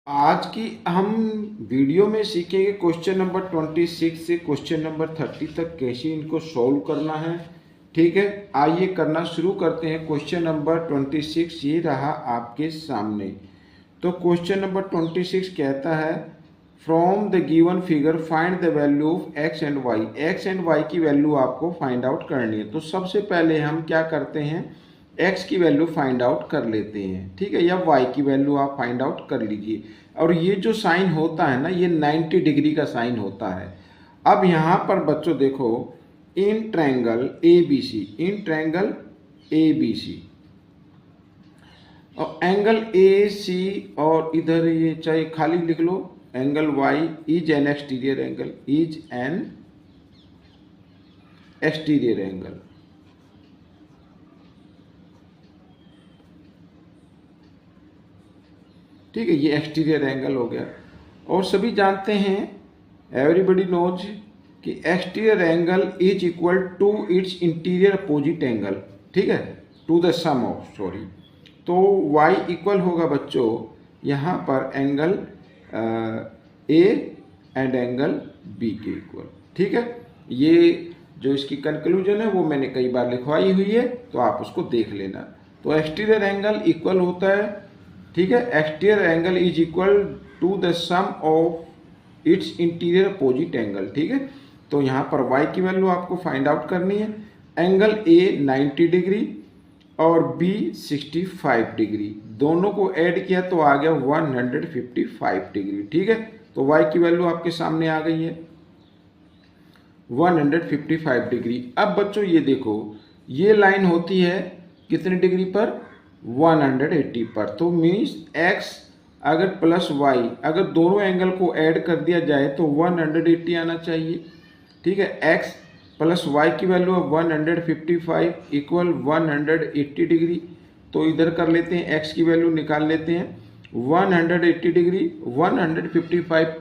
आज की हम वीडियो में सीखेंगे क्वेश्चन नंबर 26 से क्वेश्चन नंबर 30 तक कैसे इनको सॉल्व करना है। ठीक है, आइए करना शुरू करते हैं। क्वेश्चन नंबर 26 ये रहा आपके सामने। तो क्वेश्चन नंबर 26 कहता है from the given figure find the value of x and y. X and y की वैल्यू आपको फाइंड आउट करनी है। तो सबसे पहले हम क्या करते हैं, x की वैल्यू फाइंड आउट कर लेते हैं। ठीक है, या y की वैल्यू आप फाइंड आउट कर लीजिए। और ये जो साइन होता है ना, ये 90 डिग्री का साइन होता है। अब यहाँ पर बच्चों देखो, in triangle ABC, in triangle ABC और एंगल AC, और इधर ये चाहे खाली लिख लो, angle Y is an exterior angle, is an exterior angle. ठीक है, ये एक्सटीरियर एंगल हो गया। और सभी जानते हैं, एवरीबडी नोज कि exterior angle is equal to its interior opposite angle. ठीक है, to the sum of, sorry, तो y इक्वल होगा बच्चों यहाँ पर angle A and angle B के इक्वल। ठीक है, ये जो इसकी कंक्लूजन है वो मैंने कई बार लिखवाई हुई है, तो आप उसको देख लेना। तो एक्सटीरियर एंगल इक्वल होता है, ठीक है, exterior angle is equal to the sum of its interior opposite angle. ठीक है, तो यहाँ पर y की वैल्यू आपको फाइंड आउट करनी है। एंगल A 90 डिग्री और B 65 डिग्री, दोनों को ऐड किया तो आ गया 155 डिग्री। ठीक है, तो y की वैल्यू आपके सामने आ गई है 155 डिग्री। अब बच्चों ये देखो, ये लाइन होती है कितने डिग्री पर, 180 पर। तो मीन्स x अगर प्लस y, अगर दोनों एंगल को ऐड कर दिया जाए तो 180 आना चाहिए। ठीक है, x प्लस y की वैल्यू है 155 इक्वल 180 डिग्री। तो इधर कर लेते हैं, x की वैल्यू निकाल लेते हैं 180 डिग्री 155।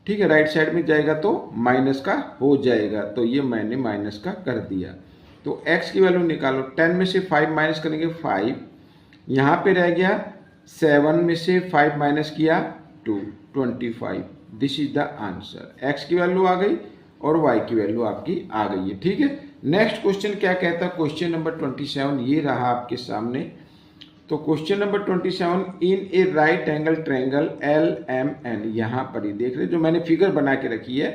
ठीक है, राइट साइड में जाएगा तो माइनस का हो जाएगा, तो ये मैंने माइनस का कर दिया। तो x की वैल्यू निकालो, 10 में से 5 माइनस करेंगे 5, यहाँ पे रह गया 7 में से 5 माइनस किया 2, 25। This is the answer. x की वैल्यू आ गई और y की वैल्यू आपकी आ गई है। ठीक है, नेक्स्ट क्वेश्चन क्या कहता है, क्वेश्चन नंबर 27 ये रहा आपके सामने। तो क्वेश्चन नंबर 27, इन ए राइट एंगल ट्रायंगल LMN, यहाँ पर ही देख रहे जो मैंने फिगर बना के रखी है,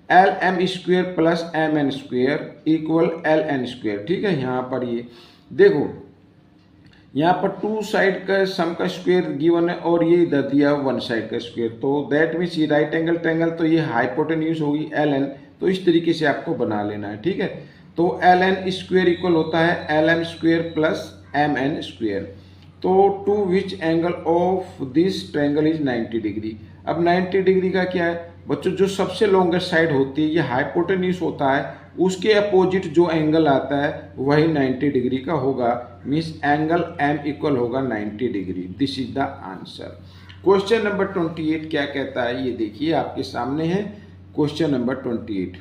LM square plus MN square equal LN square. ठीक है, यहाँ पर ये देखो, यहाँ पर टू साइड का सम का स्क्वायर गिवन है और ये इधर दिया वन साइड का स्क्वायर। तो दैट मीन्स ये राइट एंगल ट्रायंगल, तो ये हाइपोटेन्यूज होगी LN। तो इस तरीके से आपको बना लेना है। ठीक है, तो LN स्क्वायर इक्वल होता है LM square plus MN square. तो to which angle of this triangle is 90 degree. अब 90 डिग्री का क्या है बच्चों, जो सबसे लॉन्गेस्ट साइड होती है ये हाइपोटेन्यूज होता है, उसके अपोजिट जो एंगल आता है वही 90 डिग्री का होगा। मीन्स एंगल M इक्वल होगा 90 degree. This is the answer. Question number 28 क्या कहता है, ये देखिए आपके सामने है question number 28।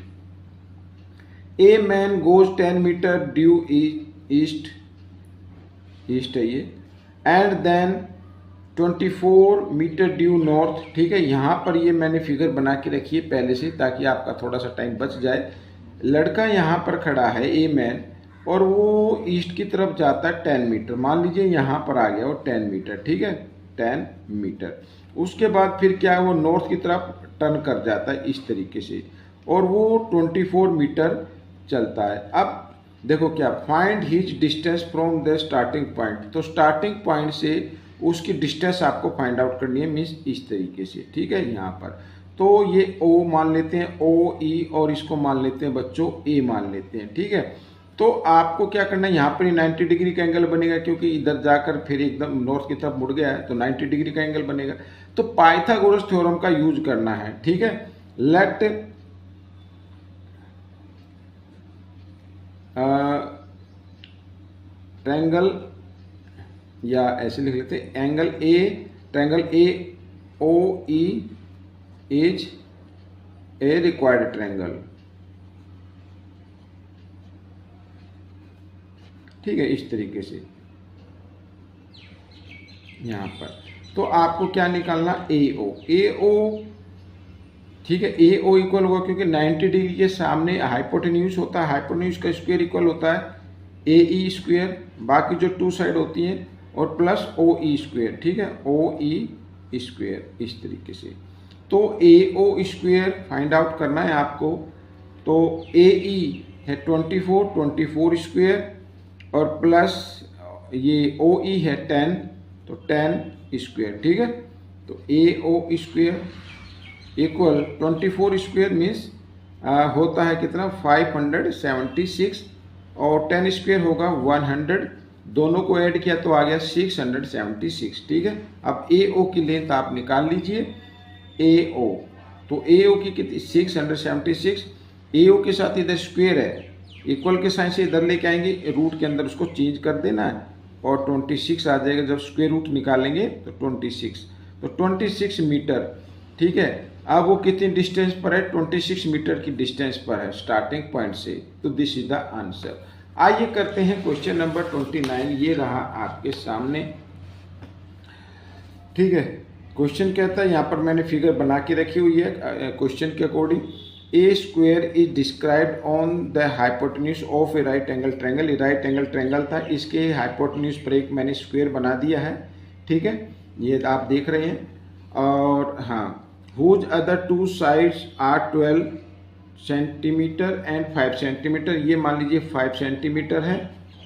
A man goes 10 metre due east, east है ये, and then 24 metre due north. ठीक है, यहाँ पर ये मैंने फिगर बना के रखी है पहले से, ताकि आपका थोड़ा सा टाइम बच जाए। लड़का यहाँ पर खड़ा है ए मैन, और वो ईस्ट की तरफ जाता है 10 मीटर। मान लीजिए यहाँ पर आ गया वो 10 मीटर। ठीक है, 10 मीटर। उसके बाद फिर क्या है, वो नॉर्थ की तरफ टर्न कर जाता है इस तरीके से, और वो 24 मीटर चलता है। अब देखो क्या, find his distance from the starting point. तो स्टार्टिंग पॉइंट से उसकी डिस्टेंस आपको फाइंड आउट करनी है, मीन्स इस तरीके से। ठीक है, यहाँ पर तो ये O मान लेते हैं, OE, और इसको मान लेते हैं बच्चों A मान लेते हैं। ठीक है, तो आपको क्या करना है, यहाँ पर 90 डिग्री का एंगल बनेगा, क्योंकि इधर जाकर फिर एकदम नॉर्थ की तरफ मुड़ गया है, तो 90 डिग्री का एंगल बनेगा। तो पाइथागोरस थ्योरम का यूज करना है। ठीक है, लेट ट्रायंगल, या ऐसे लिख लेते हैं, angle A, triangle AOE is a required triangle. ठीक है, इस तरीके से यहाँ पर तो आपको क्या निकालना, ए ओ, ठीक है। ए ओ इक्वल होगा, क्योंकि 90 डिग्री के सामने हाइपोटेन्यूज होता है, हाइपोटेन्यूज का स्क्वायर इक्वल होता है ए ई स्क्वायर, बाकी जो 2 साइड होती हैं, और प्लस ओ ई स्क्वायर, ठीक है, ओ ई स्क्वायर, इस तरीके से। तो A O square find out करना है आपको। तो ए ई है 24 स्क्वायर, और प्लस ये ओ ई है 10, तो 10 स्क्वायर, ठीक है। तो A O square equal 24 square means होता है कितना, 576, और 10 स्क्वायर होगा 100, दोनों को ऐड किया तो आ गया 676, ठीक है। अब ए ओ की लेंथ आप निकाल लीजिए, ए ओ, तो ए ओ की कितनी, 676, ए ओ के साथ इधर स्क्वायर है, इक्वल के साइन से इधर लेके आएंगे, रूट के अंदर उसको चेंज कर देना है, और 26 आ जाएगा, जब स्क्वायर रूट निकालेंगे तो 26, तो 26 मीटर, ठीक है। अब वो कितनी डिस्टेंस पर है, 26 मीटर की डिस्टेंस पर है स्टार्टिंग पॉइंट से, तो दिस इज द आंसर। आइए करते हैं क्वेश्चन नंबर 29, ये रहा आपके सामने, ठीक है। क्वेश्चन कहता है, यहाँ पर मैंने फिगर बना के रखी हुई है क्वेश्चन के according, A square is described on the hypotenuse of A right angle triangle. ये राइट एंगल ट्रायंगल था, इसके हाइपोटेन्यूज पर एक मैंने स्क्वायर बना दिया है, ठीक है, ये आप देख रहे हैं। और हाँ, whose other 2 sides are 12 centimetre and 5 centimetre, ये मान लीजिए 5 सेंटीमीटर है,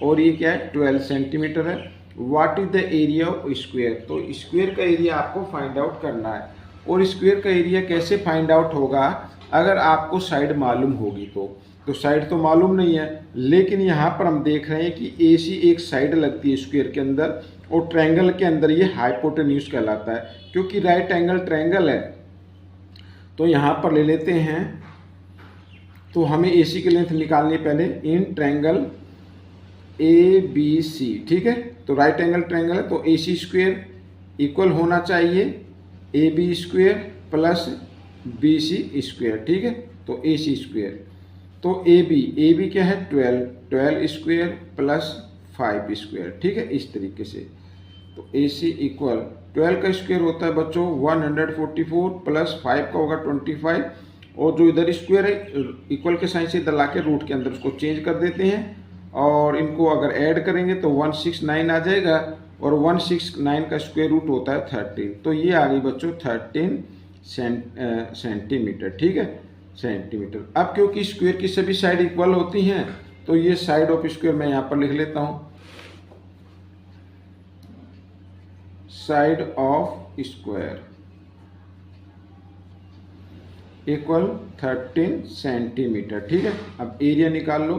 और ये क्या है, 12 सेंटीमीटर है। What is the area of square, तो स्क्वायर का एरिया आपको फाइंड आउट करना है। और स्क्वायर का एरिया कैसे फाइंड आउट होगा, अगर आपको साइड मालूम होगी तो साइड तो मालूम नहीं है, लेकिन यहाँ पर हम देख रहे हैं कि ए सी एक साइड लगती है स्क्वायर के अंदर, और ट्रायंगल के अंदर ये हाइपोटेन्यूज कहलाता है, क्योंकि राइट एंगल ट्रायंगल है। तो यहाँ पर ले लेते हैं, तो हमें ए सी की लेंथ निकालनी है पहले, in triangle A B C, ठीक है। तो राइट एंगल ट्रायंगल है, तो ए सी स्क्वायर इक्वल होना चाहिए A B square plus B C square, ठीक है। तो ए सी स्क्वायर, तो ए बी क्या है, 12 स्क्वायर प्लस 5 स्क्वायर, ठीक है, इस तरीके से। तो ए सी इक्वल 12 का स्क्वायर होता है बच्चों 144, प्लस 5 का होगा 25, और जो इधर स्क्वायर है इक्वल के साइन से इधर ला के रूट के अंदर उसको चेंज कर देते हैं, और इनको अगर ऐड करेंगे तो 169 आ जाएगा, और 169 का स्क्वायर रूट होता है 13, तो ये आ गई बच्चों 13 सेंटीमीटर, ठीक है, सेंटीमीटर। अब क्योंकि स्क्वायर की सभी साइड इक्वल होती हैं, तो ये साइड ऑफ स्क्वायर मैं यहाँ पर लिख लेता हूँ, side of square equal 13 centimetre, ठीक है। अब एरिया निकाल लो,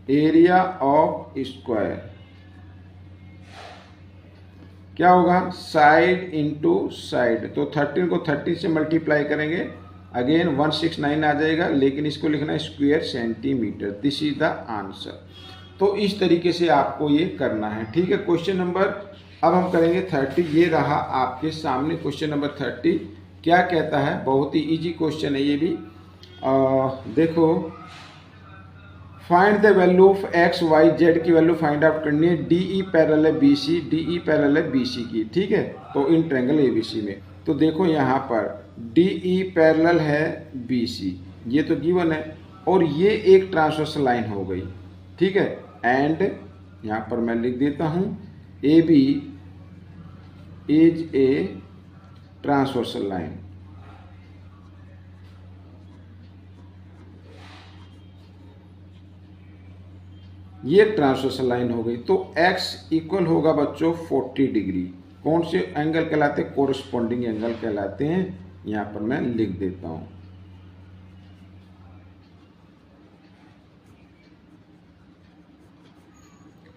एरिया ऑफ स्क्वायर क्या होगा, साइड इंटू साइड, तो 13 को 13 से मल्टीप्लाई करेंगे, अगेन 169 आ जाएगा, लेकिन इसको लिखना है square centimetre, this is the answer. तो इस तरीके से आपको ये करना है, ठीक है। क्वेश्चन नंबर अब हम करेंगे 30, ये रहा आपके सामने क्वेश्चन नंबर 30। क्या कहता है, बहुत ही इजी क्वेश्चन है ये भी, देखो, find the value of x y z की वैल्यू फाइंड आउट करनी है, डी ई पैरेलल है B C, D E parallel है बी सी की, ठीक है। तो in triangle A B C में, तो देखो यहाँ पर डी ई पैरेलल है बी सी, ये तो गिवन है, और ये एक ट्रांसवर्सल लाइन हो गई, ठीक है। एंड यहाँ पर मैं लिख देता हूँ A B is a transversal line, ये ट्रांसवर्सल लाइन हो गई। तो x इक्वल होगा बच्चों 40 डिग्री, कौन से एंगल कहलाते हैं, कोरस्पॉन्डिंग एंगल कहलाते हैं, यहाँ पर मैं लिख देता हूँ,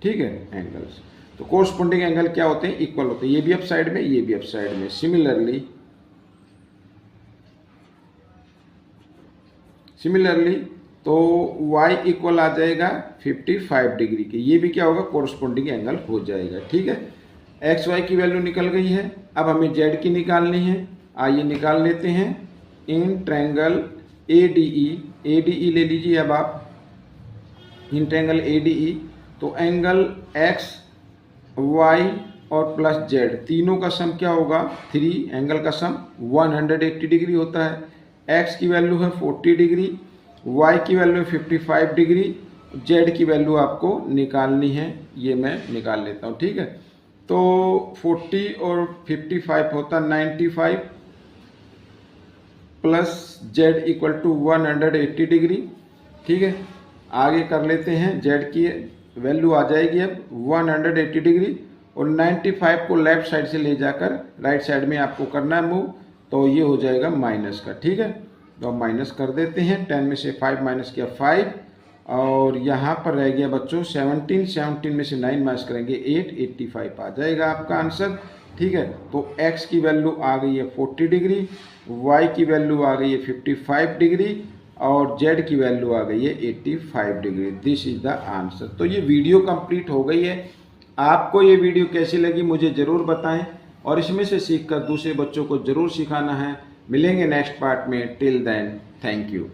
ठीक है। एंगल्स, तो कोरस्पॉन्डिंग एंगल क्या होते हैं, इक्वल होते हैं, ये भी अप साइड में, ये भी अप साइड में। सिमिलरली तो y इक्वल आ जाएगा 55 डिग्री के, ये भी क्या होगा, कोरस्पॉन्डिंग एंगल हो जाएगा, ठीक है। एक्स वाई की वैल्यू निकल गई है, अब हमें जेड की निकालनी है, आइए निकाल लेते हैं। In triangle A D E ले लीजिए अब आप, in triangle A D E, तो एंगल एक्स वाई और प्लस जेड, तीनों का सम क्या होगा, 3 एंगल का सम 180 डिग्री होता है। एक्स की वैल्यू है 40 डिग्री, वाई की वैल्यू है 55 डिग्री, जेड की वैल्यू आपको निकालनी है, ये मैं निकाल लेता हूँ, ठीक है। तो 40 और 55 होता 95 plus Z equal to 180 degree, ठीक है। आगे कर लेते हैं, जेड की वैल्यू आ जाएगी अब 180 डिग्री और 95 को लेफ्ट साइड से ले जाकर राइट साइड में आपको करना है मूव, तो ये हो जाएगा माइनस का, ठीक है। तो अब माइनस कर देते हैं, 10 में से 5 माइनस किया 5 और यहाँ पर रह गया बच्चों 17 में से 9 माइनस करेंगे 8, 85 आ जाएगा आपका आंसर, ठीक है। तो x की वैल्यू आ गई है 40 डिग्री, y की वैल्यू आ गई है 55 डिग्री और z की वैल्यू आ गई है 85 degree. This is the answer. तो ये वीडियो कंप्लीट हो गई है। आपको ये वीडियो कैसी लगी मुझे ज़रूर बताएं और इसमें से सीखकर दूसरे बच्चों को ज़रूर सिखाना है। मिलेंगे नेक्स्ट पार्ट में, टिल देन थैंक यू।